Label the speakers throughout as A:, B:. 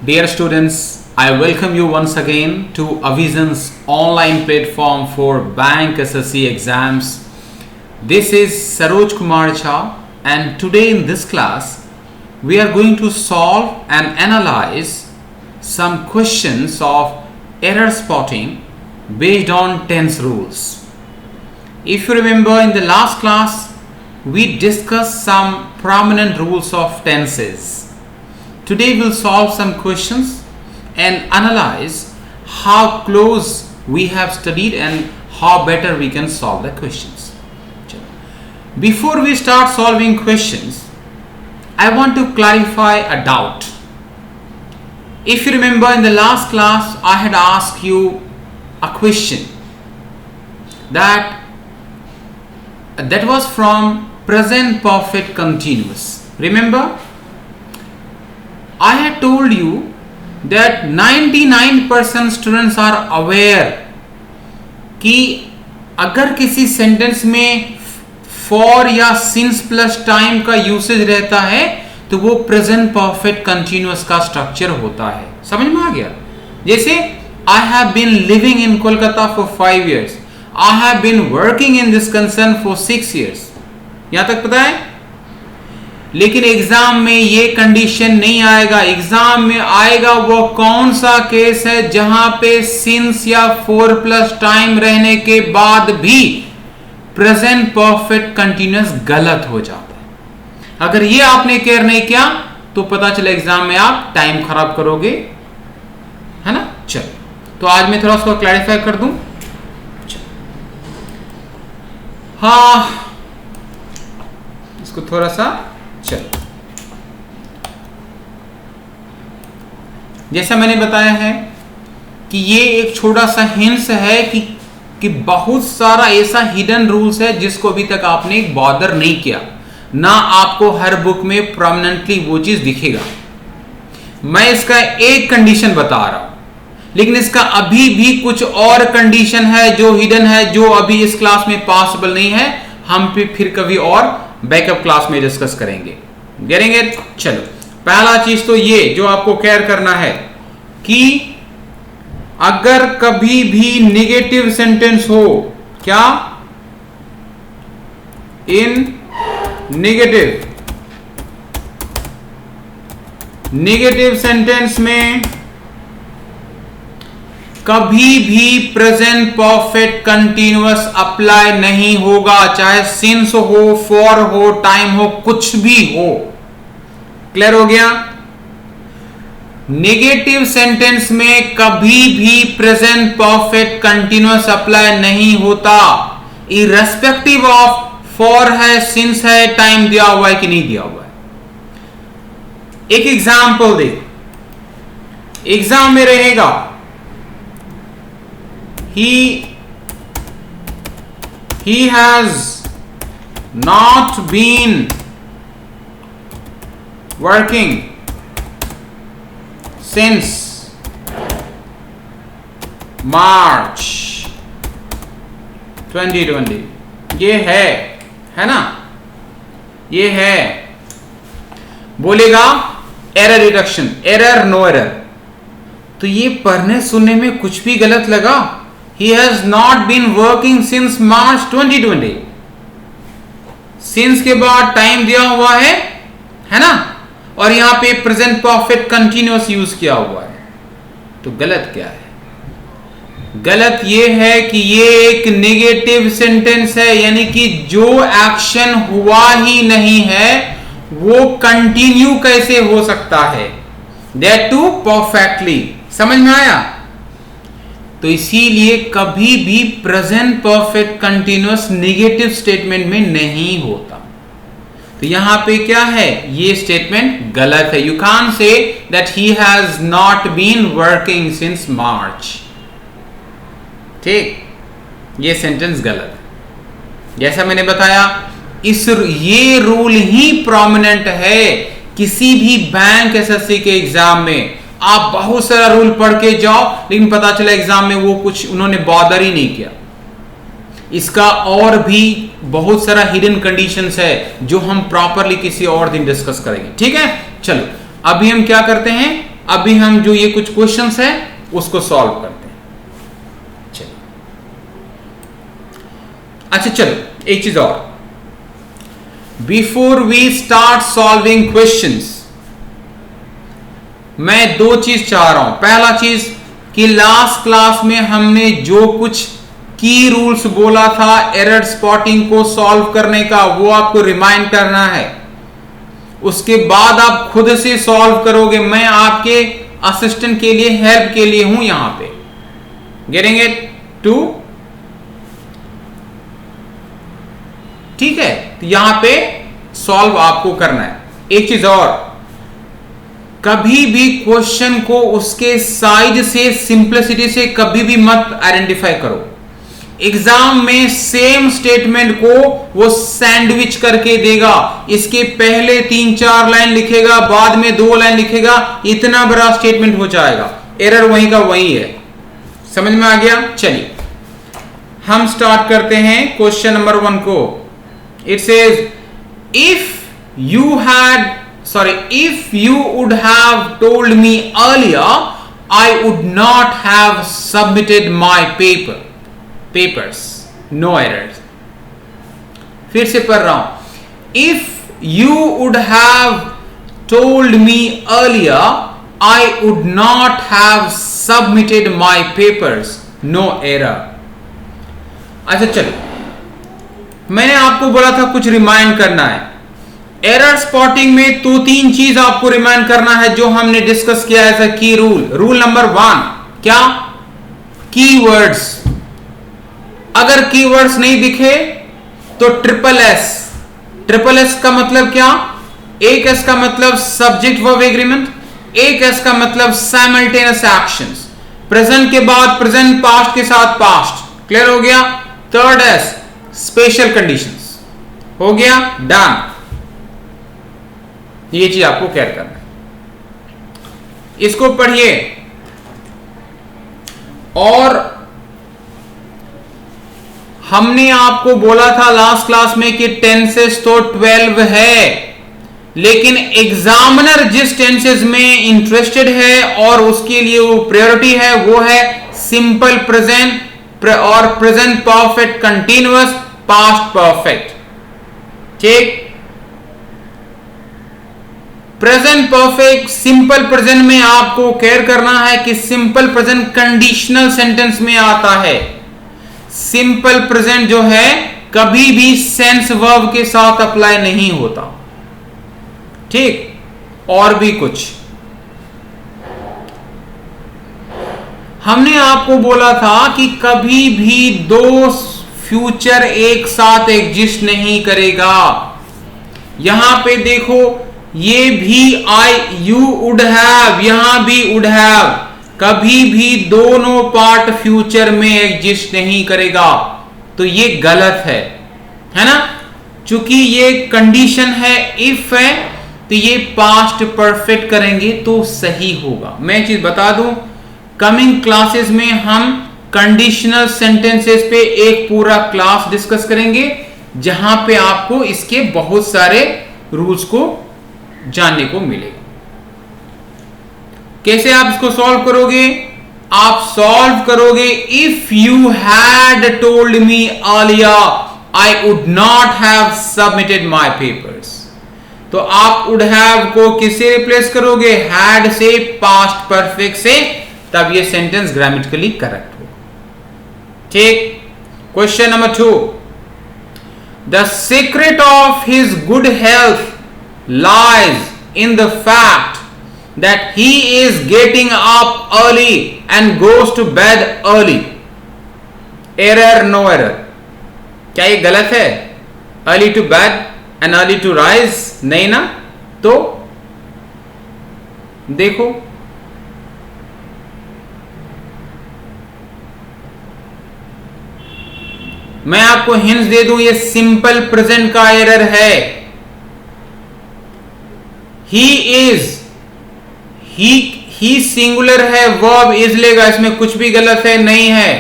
A: Dear students, I welcome you once again to Avision's online platform for bank SSC exams. This is Saroj Kumar Jha, and today in this class we are going to solve and analyze some questions of error spotting based on tense rules. If you remember, in the last class we discussed some prominent rules of tenses. Today we'll solve some questions and analyze how close we have studied and how better we can solve the questions. Before we start solving questions, I want to clarify a doubt. If you remember, in the last class I had asked you a question that was from present perfect continuous. Remember, I had told you that 99% students are aware कि अगर किसी sentence में for या since plus time का usage रहता है तो वो प्रेजेंट परफेक्ट कंटिन्यूअस का स्ट्रक्चर होता है. समझ में आ गया? जैसे I have been living in Kolkata for 5 years, I have been working in this concern for 6 years. यहां तक पता है? लेकिन एग्जाम में ये कंडीशन नहीं आएगा. एग्जाम में आएगा वो कौन सा केस है जहां पे सिंस या फोर प्लस टाइम रहने के बाद भी प्रेजेंट परफेक्ट कंटिन्यूअस गलत हो जाता है. अगर ये आपने केयर नहीं किया तो पता चला एग्जाम में आप टाइम खराब करोगे, है ना. चलो, तो आज मैं थोड़ा उसको क्लैरिफाई कर दूं. हाँ, इसको थोड़ा सा चलो, जैसा मैंने बताया है कि ये एक छोटा सा हिंट्स है कि बहुत सारा ऐसा हिडन रूल्स है जिसको अभी तक आपने बॉदर नहीं किया ना. आपको हर बुक में प्रोमिनेंटली वो चीज दिखेगा. मैं इसका एक कंडीशन बता रहा हूं, लेकिन इसका अभी भी कुछ और कंडीशन है जो हिडन है, जो अभी इस क्लास में पॉसिबल नहीं है. हम फिर कभी और बैकअप क्लास में डिस्कस करेंगे. Getting it? चलो, पहला चीज तो ये जो आपको केयर करना है कि अगर कभी भी नेगेटिव सेंटेंस हो, क्या इन नेगेटिव सेंटेंस में कभी भी प्रेजेंट परफेक्ट कंटिन्यूअस अप्लाई नहीं होगा. चाहे सिंस हो, फॉर हो, टाइम हो, कुछ भी हो. क्लियर हो गया? नेगेटिव सेंटेंस में कभी भी प्रेजेंट परफेक्ट कंटिन्यूअस अप्लाई नहीं होता, इररेस्पेक्टिव ऑफ फॉर है, सिंस है, टाइम दिया हुआ है कि नहीं दिया हुआ है. एक एग्जाम्पल दे. एग्जाम में रहेगा he has not been working since March 2020. ये है ना, ये है. बोलेगा error deduction, error no error. तो ये पढ़ने सुनने में कुछ भी गलत लगा. He has not been working since March 2020. Since के बाद टाइम दिया हुआ है ना, और यहां पे प्रेजेंट परफेक्ट कंटिन्यूअस यूज किया हुआ है. तो गलत क्या है? गलत ये है कि ये एक नेगेटिव सेंटेंस है, यानी कि जो एक्शन हुआ ही नहीं है वो कंटिन्यू कैसे हो सकता है, दैट टू परफेक्टली. समझ में आया? तो इसीलिए कभी भी present perfect continuous negative statement में नहीं होता. तो यहां पे क्या है? ये स्टेटमेंट गलत है. You can't say that he has not been working since March. ठीक, ये सेंटेंस गलत है. जैसा मैंने बताया, ये रूल ही प्रोमिनेंट है किसी भी बैंक एसएससी के एग्जाम में. आप बहुत सारा रूल पढ़ के जाओ, लेकिन पता चला एग्जाम में वो कुछ उन्होंने बॉदर ही नहीं किया. इसका और भी बहुत सारा हिडन कंडीशंस है जो हम प्रॉपरली किसी और दिन डिस्कस करेंगे. ठीक है, चलो अभी हम क्या करते हैं, अभी हम जो ये कुछ क्वेश्चंस है उसको सॉल्व करते हैं। चलिए, अच्छा चलो एक चीज और, before we start solving questions, मैं दो चीज चाह रहा हूं। पहला चीज कि लास्ट क्लास में हमने जो कुछ की रूल्स बोला था एरर स्पॉटिंग को सॉल्व करने का, वो आपको रिमाइंड करना है। उसके बाद आप खुद से सॉल्व करोगे, मैं आपके असिस्टेंट के लिए, हेल्प के लिए हूं यहां पे। Getting it to? ठीक है, तो यहां पे सॉल्व आपको करना है। एक चीज और, कभी भी क्वेश्चन को उसके साइज से, सिंप्लिसिटी से कभी भी मत आइडेंटिफाई करो। एग्जाम में सेम स्टेटमेंट को वो सैंडविच करके देगा, इसके पहले 3-4 लाइन लिखेगा, बाद में 2 लाइन लिखेगा, इतना बड़ा स्टेटमेंट हो जाएगा। एरर वहीं का वहीं है। समझ में आ गया? चलिए हम स्टार्ट करते हैं क्वेश्चन नंबर 1 को। It says if you would have told me earlier, I would not have submitted my papers. No errors. फिर से पढ़ रहा हूं, if you would have told me earlier, I would not have submitted my papers. No error. अच्छा चलो, मैंने आपको बोला था कुछ रिमाइंड करना है। एरर स्पॉटिंग में 2-3 चीज आपको रिमाइंड करना है जो हमने डिस्कस किया एज अ की रूल। रूल नंबर 1 क्या? कीवर्ड्स। अगर कीवर्ड्स नहीं दिखे तो ट्रिपल एस का मतलब क्या? एक एस का मतलब सब्जेक्ट वर्ब एग्रीमेंट, एक एस का मतलब साइमल्टेनियस एक्शंस। प्रेजेंट के बाद प्रेजेंट, पास्ट के साथ पास्ट। क्लियर हो गया? Third S special conditions. हो गया? डन। ये चीज आपको केयर करना है। इसको पढ़िए। और हमने आपको बोला था लास्ट क्लास में कि टेंसेस तो 12 है, लेकिन एग्जामिनर जिस टेंसेस में इंटरेस्टेड है और उसके लिए वो प्रायोरिटी है, वो है सिंपल प्रेजेंट और present perfect continuous, past perfect. ठीक? प्रेजेंट परफेक्ट, सिंपल प्रेजेंट में आपको केयर करना है कि सिंपल प्रेजेंट कंडीशनल सेंटेंस में आता है। सिंपल प्रेजेंट जो है कभी भी सेंस वर्ब के साथ अप्लाई नहीं होता। ठीक? और भी कुछ हमने आपको बोला था कि कभी भी 2 फ्यूचर एक साथ एग्जिस्ट नहीं करेगा। यहां पे देखो, ये भी यू वुड हैव, यहां भी वुड हैव, कभी भी दोनों पार्ट फ्यूचर में एग्जिस्ट नहीं करेगा। तो ये गलत है ना? चूंकि ये कंडीशन है, इफ है, तो ये पास्ट परफेक्ट करेंगे तो सही होगा। मैं एक चीज बता दूं, कमिंग क्लासेस में हम कंडीशनल सेंटेंसेस पे एक पूरा क्लास डिस्कस करेंगे, जहां पे आपको इसके बहुत सारे रूल्स को जानने को मिलेगा। कैसे आप इसको सॉल्व करोगे? आप सॉल्व करोगे, if you had told me earlier I would not have submitted my papers. तो आप वुड हैव को किससे रिप्लेस करोगे? हैड से, पास्ट परफेक्ट से, तब ये सेंटेंस ग्रामेटिकली करेक्ट होगा। ठीक? Question number 2, the secret of his good health lies in the fact that he is getting up early and goes to bed early. Error, no error. क्या ये गलत है? Early to bed and early to rise? नहीं ना? तो देखो, मैं आपको हिंट्स दे दूं, ये सिंपल प्रेजेंट का एरर है। ही सिंगुलर है, वर्ब इज लेगा, इसमें कुछ भी गलत है नहीं है,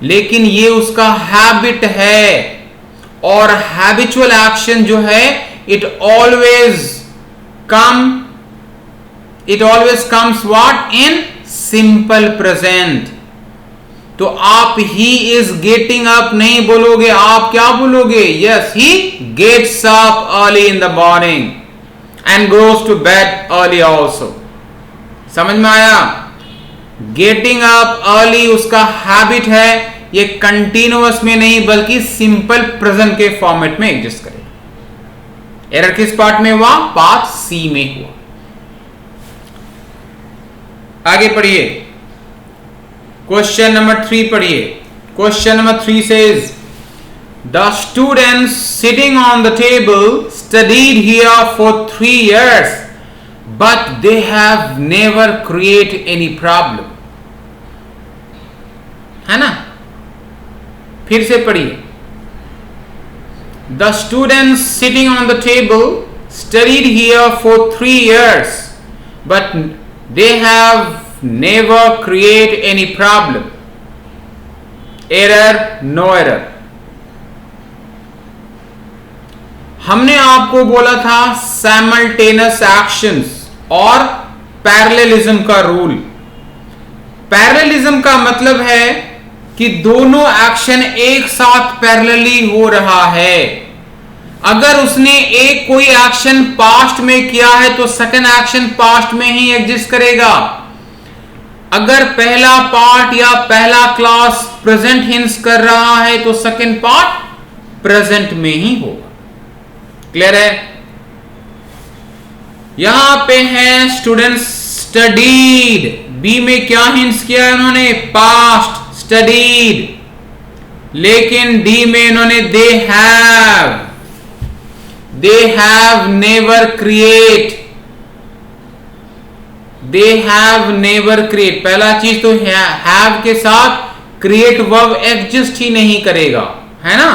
A: लेकिन ये उसका हैबिट है। और हैबिचुअल एक्शन जो है, it always come it always comes what? In simple present. तो आप he is getting up नहीं बोलोगे, आप क्या बोलोगे? Yes, he gets up early in the morning and goes to bed early also. समझ में आया? Getting up early उसका हैबिट है, ये कंटिन्यूअस में नहीं बल्कि सिंपल प्रेजेंट के फॉर्मेट में एग्जिस्ट करेगा। एरर किस पार्ट में हुआ? पार्ट सी में हुआ। आगे पढ़िए, क्वेश्चन नंबर 3 पढ़िए। Question number 3 says the students sitting on the table studied here for 3 years but they have never created any problem। है ना? फिर से पढ़िए। The students sitting on the table studied here for 3 years but they have never create any problem। Error, no error। हमने आपको बोला था simultaneous actions और पैरेललिज्म का रूल। पैरेललिज्म का मतलब है कि दोनों एक्शन एक साथ पैरेलली हो रहा है। अगर उसने एक कोई एक्शन पास्ट में किया है तो सेकंड एक्शन पास्ट में ही एग्जिस्ट करेगा। अगर पहला पार्ट या पहला क्लास प्रेजेंट हिंस कर रहा है तो सेकंड पार्ट प्रेजेंट में ही होगा। क्लियर है? यहां पे है स्टूडेंट्स स्टडीड, बी में क्या हिंस किया है उन्होंने? Past studied. लेकिन डी में इन्होंने they have never create, they have never create. पहला चीज तो हैव के साथ क्रिएट वर्ब एग्जिस्ट ही नहीं करेगा, है ना?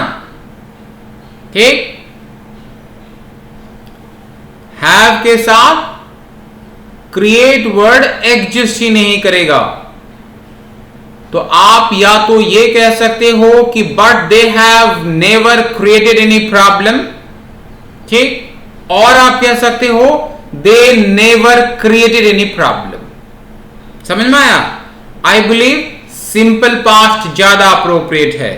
A: ठीक, हैव के साथ क्रिएट वर्ड एग्जिस्ट ही नहीं करेगा। तो आप या तो ये कह सकते हो कि but they have never created any problem, ठीक, और आप कह सकते हो they never created any problem. समझ में आया? आई बिलीव सिंपल पास्ट ज्यादा अप्रोप्रिएट है।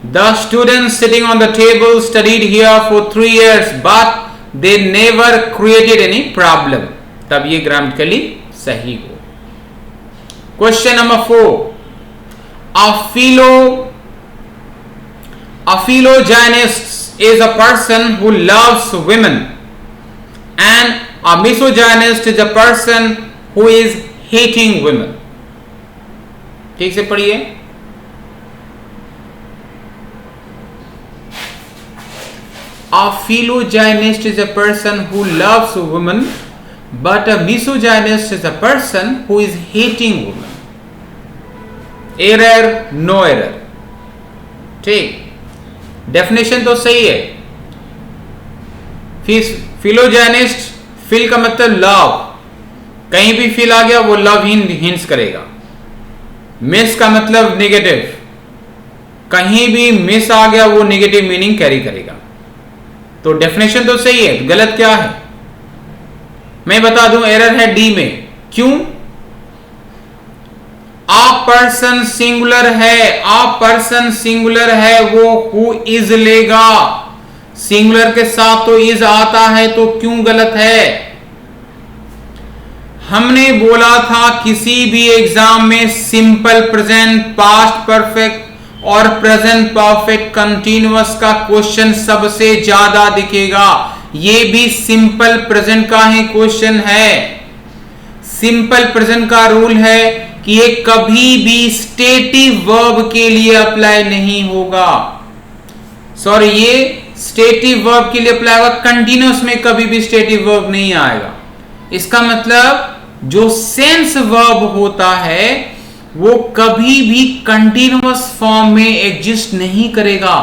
A: The students sitting on the table studied here for 3 years but they never created any problem, तब ये ग्रामेटिकली सही हो। Question number 4, a philogynist is a person who loves women and a misogynist is a person who is hating women। ठीक से पढ़िए। A philogynist is a person who loves women but a misogynist is a person who is hating women। Error, no error. ठीक, definition तो सही है। फिलोजेनिस्ट, fill का मतलब love, कहीं भी फिल आ गया वो लव हिंस करेगा। मिस का मतलब नेगेटिव, कहीं भी मिस आ गया वो नेगेटिव मीनिंग कैरी करेगा। तो डेफिनेशन तो सही है, गलत क्या है? मैं बता दूं, एरर है डी में। क्यों? आ पर्सन सिंगुलर है, आ पर्सन सिंगुलर है, वो हु इज लेगा। सिंगुलर के साथ तो इज आता है, तो क्यों गलत है? हमने बोला था किसी भी एग्जाम में सिंपल प्रेजेंट, पास्ट परफेक्ट और प्रेजेंट परफेक्ट कंटीन्यूअस का क्वेश्चन सबसे ज्यादा दिखेगा। ये भी सिंपल प्रेजेंट का ही क्वेश्चन है। सिंपल प्रेजेंट का रूल है कि ये कभी भी स्टेटिव वर्ब के लिए अप्लाई नहीं होगा। सॉरी, ये स्टेटिव वर्ब के लिए अप्लाई होगा, कंटीन्यूअस में कभी भी स्टेटिव वर्ब नहीं आएगा। इसका मतलब जो सेंस वर्ब होता है वो कभी भी कंटीन्यूअस फॉर्म में एग्जिस्ट नहीं करेगा,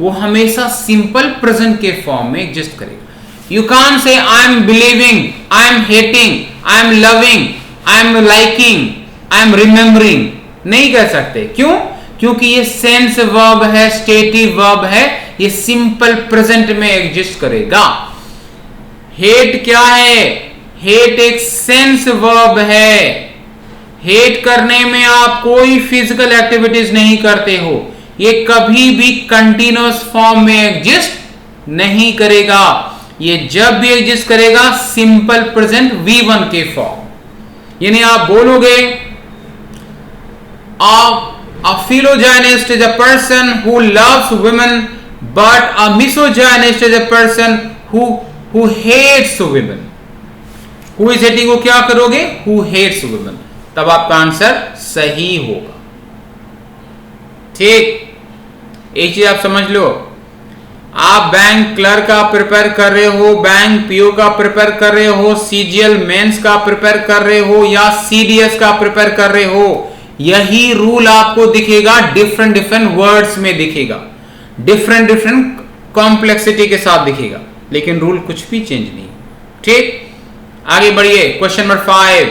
A: वो हमेशा सिंपल प्रेजेंट के फॉर्म में एग्जिस्ट करेगा। यू कांट से I am believing, I am hating, I am loving, I am liking, I am remembering, नहीं कह सकते। क्यों? क्योंकि ये सेंस वर्ब है, स्टेटिव वर्ब है, ये सिंपल प्रेजेंट में एग्जिस्ट करेगा। हेट क्या है? हेट एक सेंस वर्ब है। हेट करने में आप कोई फिजिकल एक्टिविटीज नहीं करते हो। ये कभी भी कंटिन्यूअस फॉर्म में एग्जिस्ट नहीं करेगा। ये जब भी एग्जिस्ट करेगा सिंपल प्रेजेंट V1 के फॉर्म। यानी आप बोलोगे a philogynist is a person who loves women, but a misogynist is a person who hates women. Who is hating को क्या करोगे? Who hates women. तब आपका आंसर सही होगा। ठीक, एक चीज आप समझ लो, आप बैंक क्लर्क का प्रिपेयर कर रहे हो, बैंक पीओ का प्रिपेयर कर रहे हो, सीजीएल मेंस का प्रिपेयर कर रहे हो या सीडीएस का प्रिपेयर कर रहे हो, यही रूल आपको दिखेगा, डिफरेंट डिफरेंट वर्ड्स में दिखेगा, डिफरेंट डिफरेंट कॉम्प्लेक्सिटी के साथ दिखेगा, लेकिन रूल कुछ भी चेंज नहीं। ठीक, आगे बढ़िए। Question number 5,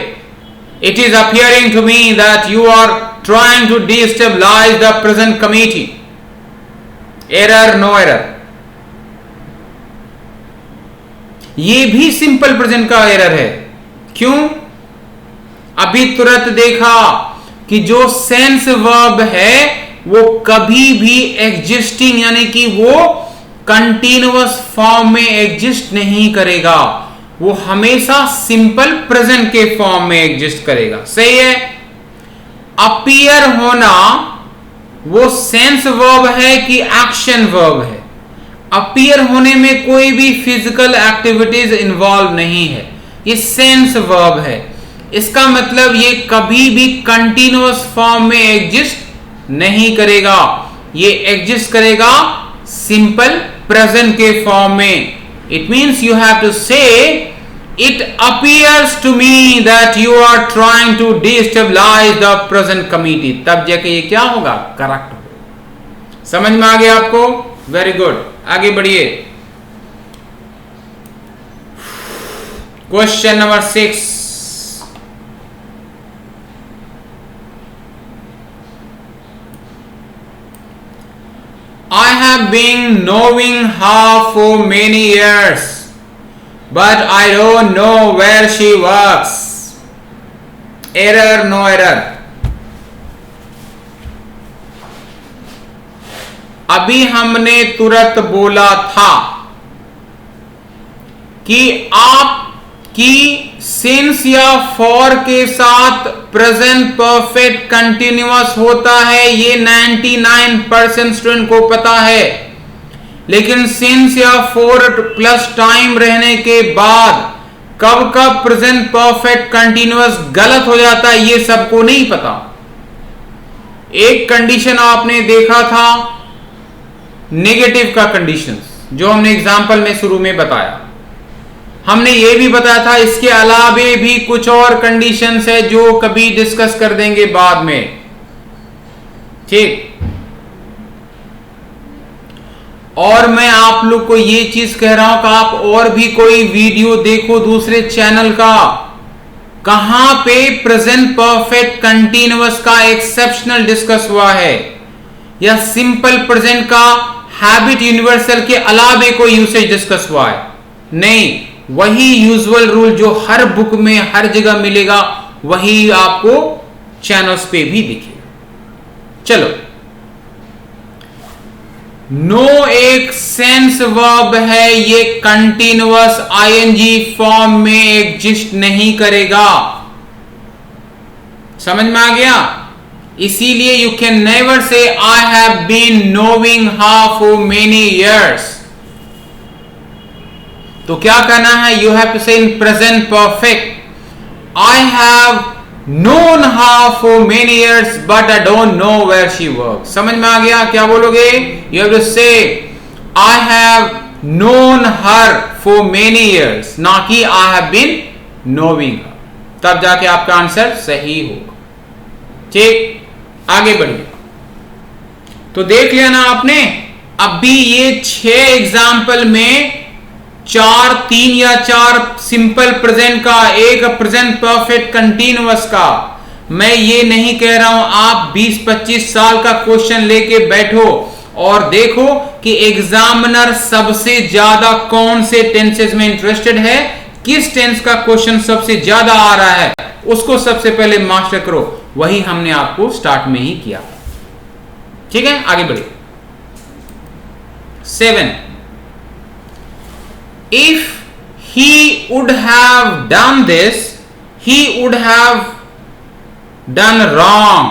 A: it is appearing to me that you are trying to destabilise the present committee. Error, no error. ये भी सिंपल प्रेजेंट का एरर है। क्यों? अभी तुरंत देखा कि जो सेंस वर्ब है वो कभी भी एग्जिस्टिंग यानी कि वो कंटिन्यूअस फॉर्म में एग्जिस्ट नहीं करेगा, वो हमेशा सिंपल प्रेजेंट के फॉर्म में एग्जिस्ट करेगा। सही है। अपीयर होना वो सेंस वर्ब है कि एक्शन वर्ब है? अपीयर होने में कोई भी फिजिकल एक्टिविटीज इन्वॉल्व नहीं है, ये सेंस वर्ब है। इसका मतलब ये कभी भी कंटिन्यूअस फॉर्म में एग्जिस्ट नहीं करेगा, ये एग्जिस्ट करेगा सिंपल प्रेजेंट के फॉर्म में। It means you have to say it appears to me that you are trying to destabilise the present committee, तब जाके ये क्या होगा? करेक्ट होगा। समझ में आ गया आपको? वेरी गुड, आगे बढ़िए। Question number 6, I have been knowing her for many years, but I don't know where she works. Error, no error. अभी हमने तुरंत बोला था कि आपकी सिंस या फॉर के साथ प्रेजेंट परफेक्ट कंटिन्यूअस होता है, ये 99% स्टूडेंट को पता है। लेकिन सिंस या फॉर प्लस टाइम रहने के बाद कब कब प्रेजेंट परफेक्ट कंटिन्यूअस गलत हो जाता है ये सबको नहीं पता। एक कंडीशन आपने देखा था नेगेटिव का कंडीशन, जो हमने एग्जाम्पल में शुरू में बताया। हमने ये भी बताया था इसके अलावे भी कुछ और कंडीशंस है जो कभी डिस्कस कर देंगे बाद में। ठीक, और मैं आप लोग को ये चीज कह रहा हूं कि आप और भी कोई वीडियो देखो दूसरे चैनल का, कहां पे प्रेजेंट परफेक्ट कंटिन्यूअस का एक्सेप्शनल डिस्कस हुआ है या सिंपल प्रेजेंट का हैबिट यूनिवर्सल के अलावे कोई यूसेज डिस्कस हुआ है? नहीं, वही यूजुअल रूल जो हर बुक में हर जगह मिलेगा वही आपको चैनल्स पे भी दिखेगा। चलो, नो एक सेंस वर्ब है, ये कंटिन्यूअस आईएनजी फॉर्म में एग्जिस्ट नहीं करेगा। समझ में आ गया? इसीलिए you can never say I have been knowing her for many years. तो क्या कहना है? You have to say in present perfect, I have known her for many years but I don't know where she work. समझ में आ गया? क्या बोलोगे? यू हैव टू से I have known her for many years, ना कि आई have been knowing हर, तब जाके आपका आंसर सही होगा। ठीक, आगे बढ़िए। तो देख लिया ना आपने, अभी ये 6 एग्जाम्पल में 3 या 4 सिंपल प्रेजेंट का, एक प्रेजेंट परफेक्ट कंटिन्यूअस का। मैं ये नहीं कह रहा हूं आप 20-25 साल का क्वेश्चन लेके बैठो और देखो कि एग्जामिनर सबसे ज्यादा कौन से टेंसेस में इंटरेस्टेड है, किस टेंस का क्वेश्चन सबसे ज्यादा आ रहा है उसको सबसे पहले मास्टर करो, वही हमने आपको स्टार्ट में ही किया। ठीक है, आगे बढ़िए। 7, if he would have done this, he would have done wrong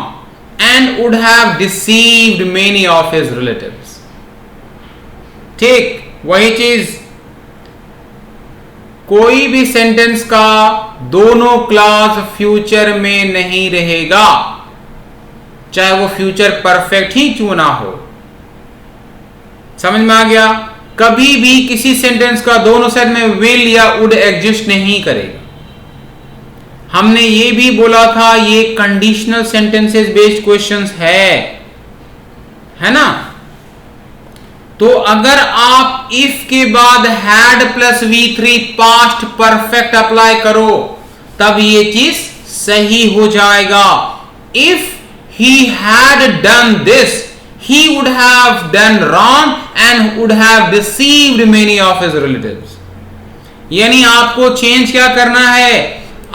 A: and would have deceived many of his relatives। ठीक, वही चीज, कोई भी सेंटेंस का दोनों क्लॉज फ्यूचर में नहीं रहेगा, चाहे वो फ्यूचर परफेक्ट ही क्यों ना हो। समझ में आ गया? कभी भी किसी सेंटेंस का दोनों साइड में विल या वुड एग्जिस्ट नहीं करेगा। हमने ये भी बोला था ये कंडीशनल सेंटेंसेस बेस्ड क्वेश्चंस है ना। तो अगर आप इफ के बाद had plus V3 past perfect apply करो तब ये चीज सही हो जाएगा। If he had done this, he would have done wrong and would have deceived many of his relatives। यानी आपको चेंज क्या करना है,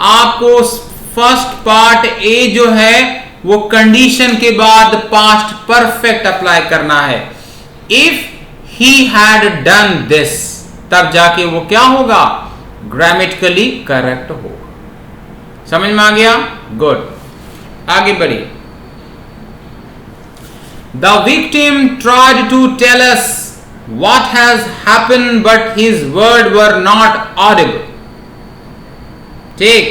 A: आपको फर्स्ट पार्ट ए जो है वो कंडीशन के बाद पास्ट परफेक्ट अप्लाई करना है। If he had done this, तब जाके वो क्या होगा, ग्रामेटिकली करेक्ट होगा। समझ में आ गया? गुड, आगे बढ़िए। The victim tried to tell us what has happened, but his words were not audible। ठीक,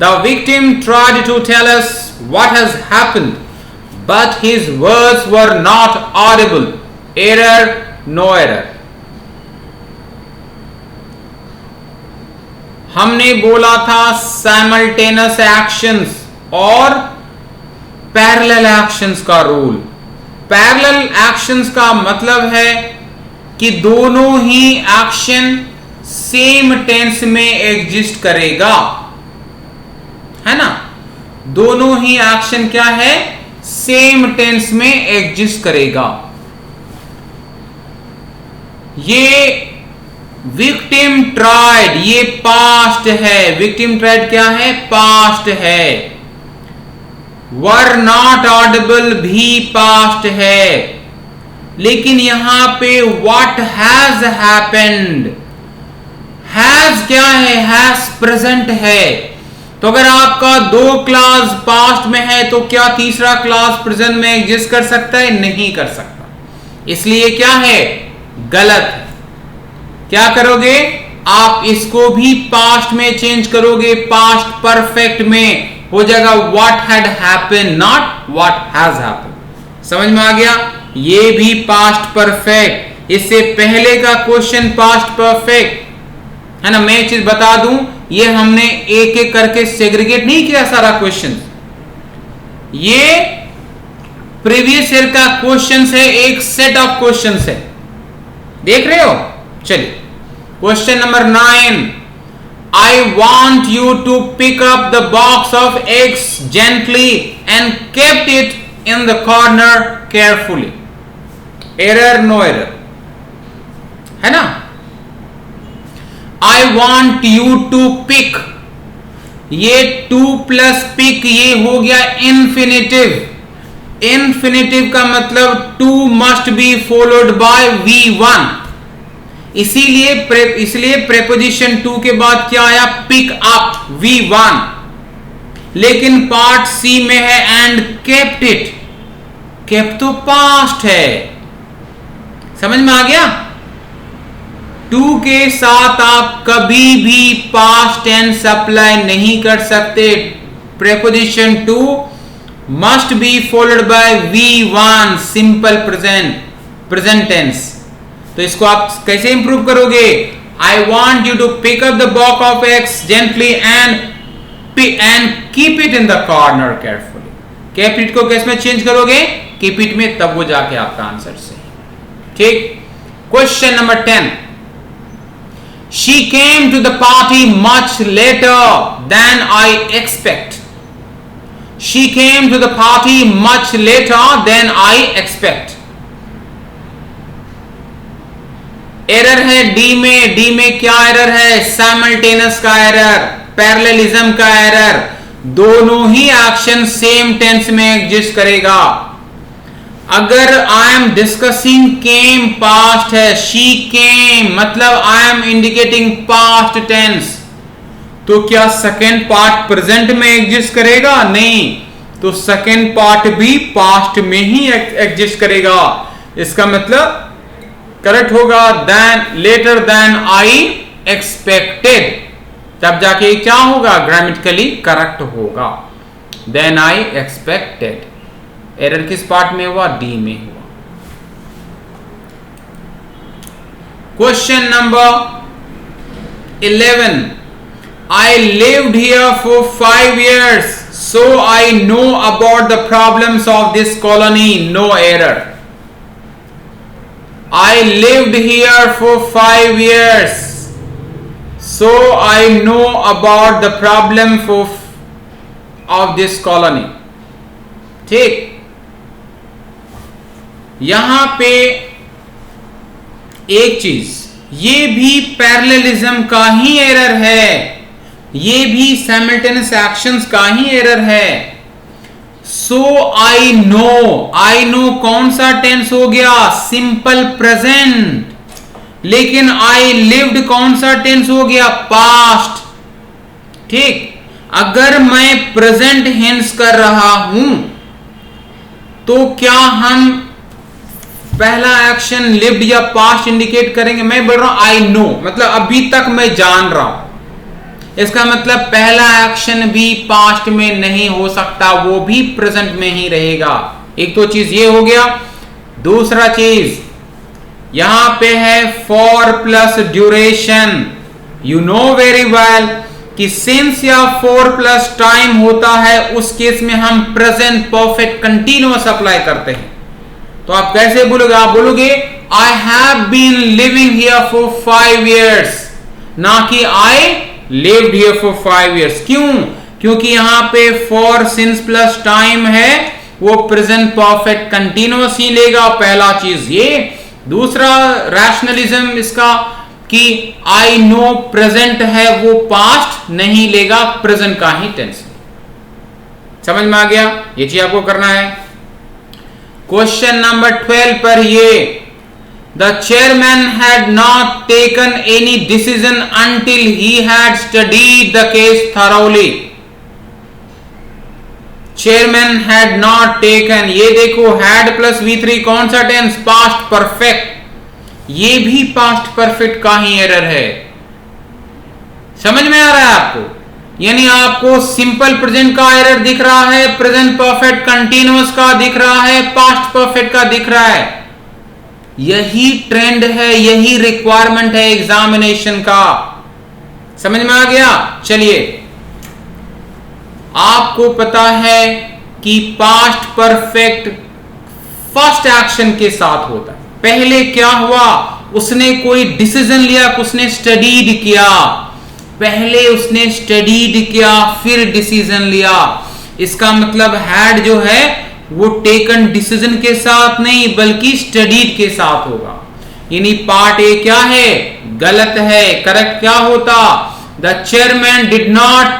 A: the victim tried to tell us what has happened, but his words were not audible। Error, no error। हमने बोला था simultaneous actions और parallel actions का rule. Parallel actions का मतलब है कि दोनों ही एक्शन सेम टेंस में एग्जिस्ट करेगा, है ना। दोनों ही एक्शन क्या है, सेम टेंस में एग्जिस्ट करेगा। ये विक्टिम ट्राइड, ये पास्ट है। विक्टिम ट्राइड क्या है, पास्ट है। वर नॉट ऑडिबल भी पास्ट है। लेकिन यहां पे व्हाट हैज हैपेंड, हैज क्या है, हैज प्रेजेंट है। तो अगर आपका दो क्लास पास्ट में है तो क्या तीसरा क्लास प्रेजेंट में एग्जिस्ट कर सकता है, नहीं कर सकता। इसलिए क्या है, गलत है। क्या करोगे आप, इसको भी पास्ट में चेंज करोगे, पास्ट परफेक्ट में हो जाएगा what had happened, not what has happened. समझ में आ गया? ये भी पास्ट परफेक्ट, इससे पहले का क्वेश्चन पास्ट परफेक्ट है ना। मैं एक चीज बता दूं, ये हमने एक एक करके सेग्रीगेट नहीं किया सारा क्वेश्चन, ये प्रीवियस ईयर का क्वेश्चन है, एक सेट ऑफ क्वेश्चन है, देख रहे हो। चलिए question number 9, I want you to pick up the box of eggs gently and kept it in the corner carefully। Error, no error, है ना। I want you to pick, ये to plus pick ये हो गया infinitive. Infinitive का मतलब to must be followed by V1। इसलिए preposition to के बाद क्या आया, पिक अप, V1। लेकिन पार्ट सी में है एंड केप्ट इट, केप्ट तो पास्ट है। समझ में आ गया? टू के साथ आप कभी भी पास्ट टेंस अप्लाई नहीं कर सकते। Preposition to must be followed by V1, simple present tense. तो इसको आप कैसे इंप्रूव करोगे, I want you to pick up the box of eggs gently and keep it in the corner carefully. Keep it को किस में change करोगे, keep it में, तब वो जाके आपका आंसर सही। ठीक, question number 10, she came to the party much later then I expect. She came to the party much later then I expect. Error है डी में क्या एरर है? साइमल्टेनियस का एरर, पैरेललिज्म का एरर। दोनों ही एक्शन सेम टेंस में exist करेगा। अगर I am discussing came past है, शी केम मतलब I am indicating past tense, तो क्या सेकेंड पार्ट प्रेजेंट में एग्जिस्ट करेगा? नहीं, तो सेकेंड पार्ट भी पास्ट में ही एग्जिस्ट करेगा। इसका मतलब करेक्ट होगा then, later then I expected, तब जाके क्या होगा? ग्रामेटिकली करेक्ट होगा। Then I expected. एरर किस पार्ट में हुआ? डी में हुआ। Question number 11, I lived here for 5 years, so I know about the problems of this colony. No error. I lived here for 5 years, so I know about the problem of this colony. ठीक, यहां पे एक चीज, ये भी parallelism का ही error है, ये भी साइमल्टेनियस एक्शंस का ही एरर है। सो आई नो कौन सा टेंस हो गया? Simple present. लेकिन आई लिव्ड कौन सा टेंस हो गया? पास्ट। ठीक, अगर मैं प्रेजेंट हेंस कर रहा हूं तो क्या हम पहला एक्शन लिव्ड या पास्ट इंडिकेट करेंगे? मैं बोल रहा हूं आई नो, मतलब अभी तक मैं जान रहा हूं। इसका मतलब पहला एक्शन भी पास्ट में नहीं हो सकता, वो भी प्रेजेंट में ही रहेगा। एक तो चीज ये हो गया। दूसरा चीज यहां पे है for plus duration. You know very well कि सिंस या फॉर प्लस टाइम होता है, उस केस में हम प्रेजेंट परफेक्ट कंटिन्यूअस अप्लाई करते हैं। तो आप कैसे बोलोगे? आप बोलोगे I have been living here for 5 years, ना कि आई lived here for 5 years। क्यों? क्योंकि यहां पे for since plus time है, वो प्रेजेंट परफेक्ट कंटिन्यूअस ही लेगा। पहला चीज ये। दूसरा रैशनलिज्म इसका कि आई नो प्रेजेंट है, वो पास्ट नहीं लेगा, प्रेजेंट का ही टेंस। समझ में आ गया? ये चीज आपको करना है। क्वेश्चन नंबर 12 पर ये, the chairman had not taken any decision until he had studied the case thoroughly. Chairman had not taken, ये देखो had plus V3 कौन सा टेंस? Past perfect. ये भी पास्ट परफेक्ट का ही एरर है। समझ में आ रहा है आपको? यानी आपको सिंपल प्रेजेंट का एरर दिख रहा है, प्रेजेंट परफेक्ट कंटिन्यूअस का दिख रहा है, पास्ट परफेक्ट का दिख रहा है। यही ट्रेंड है, यही रिक्वायरमेंट है एग्जामिनेशन का। समझ में आ गया? चलिए, आपको पता है कि पास्ट परफेक्ट फर्स्ट एक्शन के साथ होता है। पहले क्या हुआ? उसने कोई डिसीजन लिया, उसने स्टडीड किया। पहले उसने स्टडीड किया, फिर डिसीजन लिया। इसका मतलब हैड जो है वो टेकन डिसीजन के साथ नहीं, बल्कि स्टडीड के साथ होगा। यानी पार्ट ए क्या है? गलत है। करेक्ट क्या होता? The chairman did not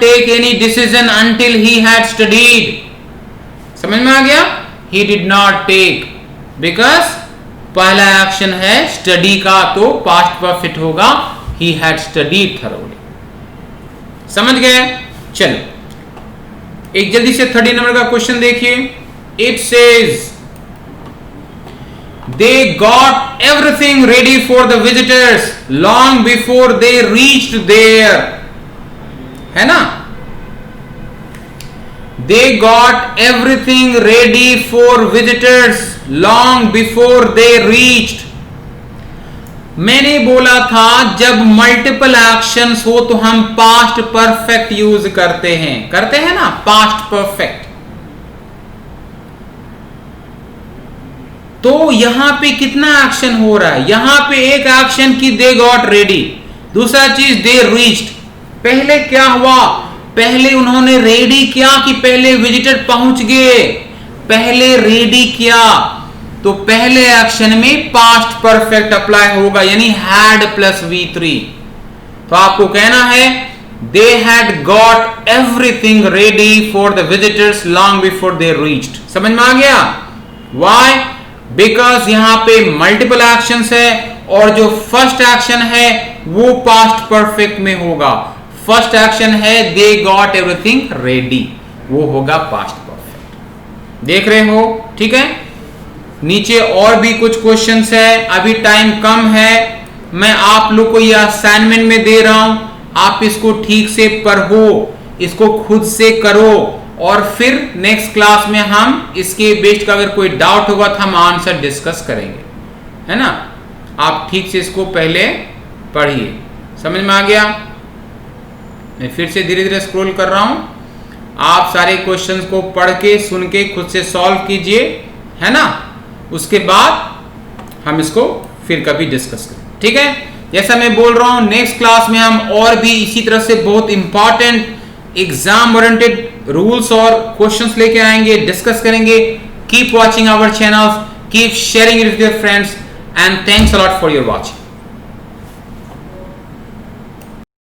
A: take any decision until he had studied. समझ में आ गया? He did not take, because पहला एक्शन है स्टडी का, तो पास्ट परफेक्ट होगा ही हैड स्टडीड थरोली। समझ गए? चलो एक जल्दी से 30 नंबर का क्वेश्चन देखिए। It says they got everything ready for the visitors long before they reached there, है ना? They got everything ready for visitors long before they reached. मैंने बोला था जब मल्टीपल एक्शंस हो तो हम पास्ट परफेक्ट यूज करते हैं ना, पास्ट परफेक्ट। तो यहां पे कितना एक्शन हो रहा है? यहां पे एक एक्शन की दे गॉट रेडी, दूसरा चीज दे रीच्ड। पहले क्या हुआ? पहले उन्होंने रेडी किया कि पहले विजिटर पहुंच गए, पहले रेडी किया, तो पहले एक्शन में पास्ट परफेक्ट अप्लाई होगा, यानी हैड प्लस V3। तो आपको कहना है they had got everything ready for the visitors long before they reached. समझ में आ गया? व्हाई? बिकॉज यहां पे मल्टीपल एक्शंस है और जो फर्स्ट एक्शन है वो पास्ट परफेक्ट में होगा। फर्स्ट एक्शन है दे गॉट एवरीथिंग रेडी, वो होगा पास्ट परफेक्ट। देख रहे हो? ठीक है। नीचे और भी कुछ क्वेश्चंस है, अभी टाइम कम है, मैं आप लोग को यह असाइनमेंट में दे रहा हूं, आप इसको ठीक से पढ़ो, इसको खुद से करो और फिर नेक्स्ट क्लास में हम इसके बेस्ड का अगर कोई डाउट होगा तो हम आंसर डिस्कस करेंगे, है ना। आप ठीक से इसको पहले पढ़िए। समझ में आ गया? मैं फिर से धीरे धीरे स्क्रॉल कर रहा हूं, आप सारे क्वेश्चंस को पढ़ के सुन के खुद से सॉल्व कीजिए, है ना। उसके बाद हम इसको फिर कभी डिस्कस करें, ठीक है। जैसा मैं बोल रहा हूं नेक्स्ट क्लास में हम और भी इसी तरह से बहुत इंपॉर्टेंट एग्जाम ओरिएंटेड रूल्स और क्वेश्चंस लेके आएंगे, डिस्कस करेंगे। Keep watching our channels, keep sharing it with your friends and thanks a lot for your watching.